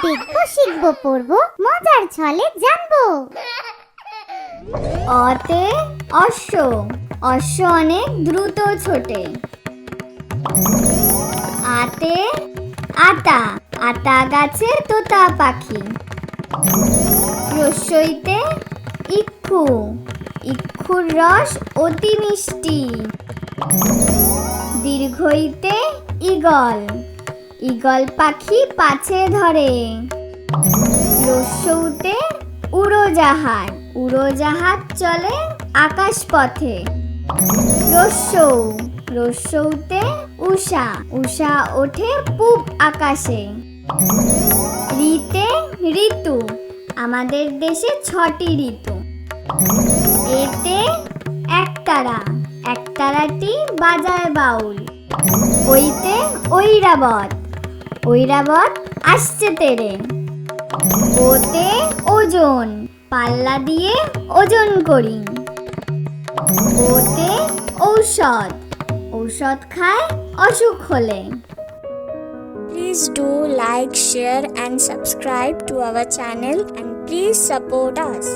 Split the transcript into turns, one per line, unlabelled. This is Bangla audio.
দেখবো, শিখবো, পড়বো, মজার ছলে জানবো।
অতে অশ্ব, অশ্ব অনেক দ্রুত ছোটে। আতে আতা, আতা গাছে তোতা পাখি। রস্যইতে ইক্ষু, ইক্ষুর রস অতি মিষ্টি। দীর্ঘইতে ঈগল, ঈগল পাখি পাছে ধরে। রস্যউতে উড়োজাহাজ, উড়োজাহাজ চলে আকাশ পথে। রস্যৌ, রস্যৌতে উষা, উষা ওঠে পূব আকাশে। ঋতে ঋতু, আমাদের দেশে 6টি ঋতু। এতে একতারা, একতারাটি বাজায় বাউল। ওইতে ঐরাবত, ঐরাবত আসছে তেরে। ওতে ওজন, পাল্লা দিয়ে ওজন করি। ওতে ঔষধ, ঔষধ খায় অসুখ হলে।
Please do like, share and subscribe to our channel and please support us.